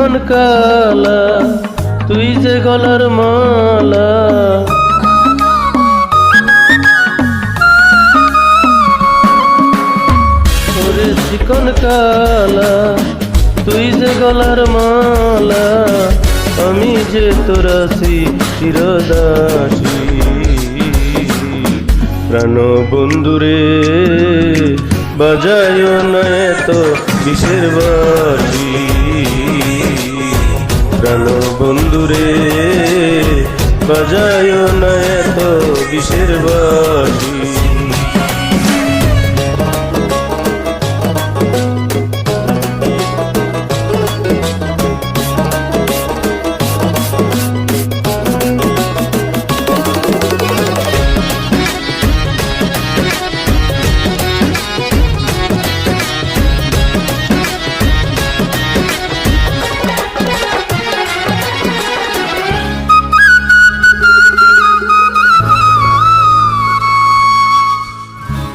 চিকন কালা, তুই যে গলার মালা। ওরে চিকন কালা, তুই যে গলার মালা, আমি যে তোরাসি চিরদাসী। প্রাণ বন্ধুরে বাজায় না এত কিসের বাঁশি। প্রাণ বন্ধুরে বাজায় না এত কিসের বাঁশি।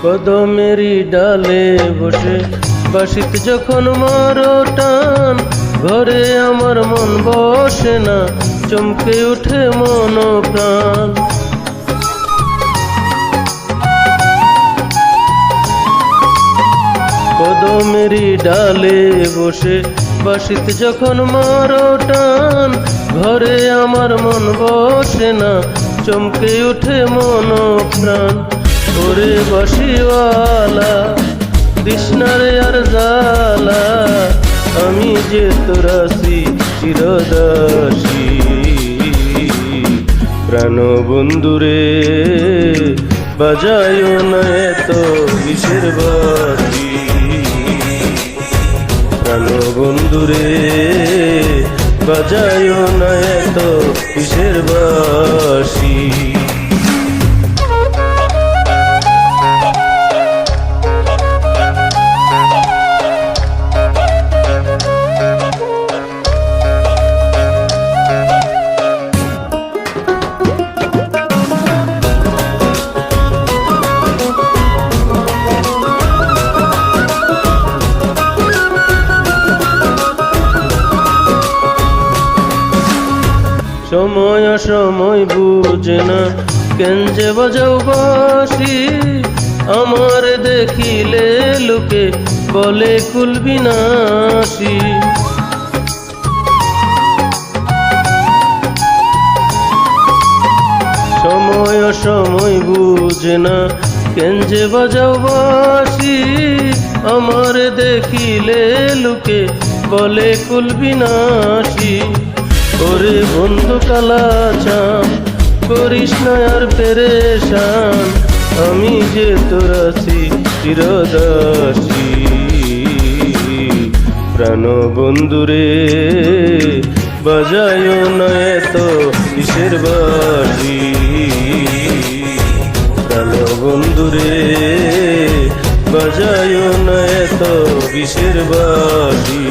কদমেরই ডালে বসে বাঁশিত যখন মারো টান, ঘরে আমার মন বসে না, চমকে উঠে মন প্রাণ। কদমেরই ডালে বসে বাঁশিত যখন মারো টান, ঘরে আমার মন বসে না, চমকে উঠে মন প্রাণ। ওরে বাঁশিওয়ালা তৃষ্ণারে আর জালা, আমি যে তোরাসি চিরদাসী। প্রাণ বন্ধুরে বাজায় না এত কিসের বাঁশি। প্রাণ বন্ধুরে বাজায় না এত কিসের বাঁশি। সময় সময় বুঝে না কেন যে বাজাও বাঁশি, আমার দেখিলে লোকে বলে কুল বিনাশী। সময় সময় বুঝে না কেন যে বাজাও বাঁশি, আমার দেখিলে লোকে বলে কুল বিনাশী। ওরে বন্ধু কালাচান করিস না আর পেরেশান, আমি যে তোরাসি চিরদাসী। প্রাণ বন্ধুরে বাজায় না এত কিসের বাঁশি। প্রাণ বন্ধুরে বাজায় না এত কিসের বাঁশি।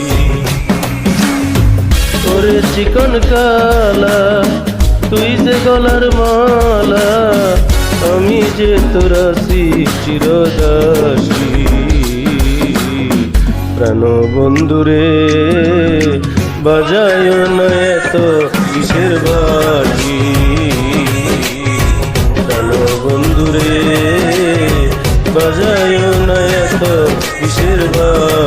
ওরে চিকন কালা, তুই যে গলার মালা, আমি যে তোরাসি চিরদাসী। প্রাণ বন্ধুরে বাজায় না এত কিসের বাঁশি। প্রাণ বন্ধুরে বাজায় না এত কিসের বাঁশি।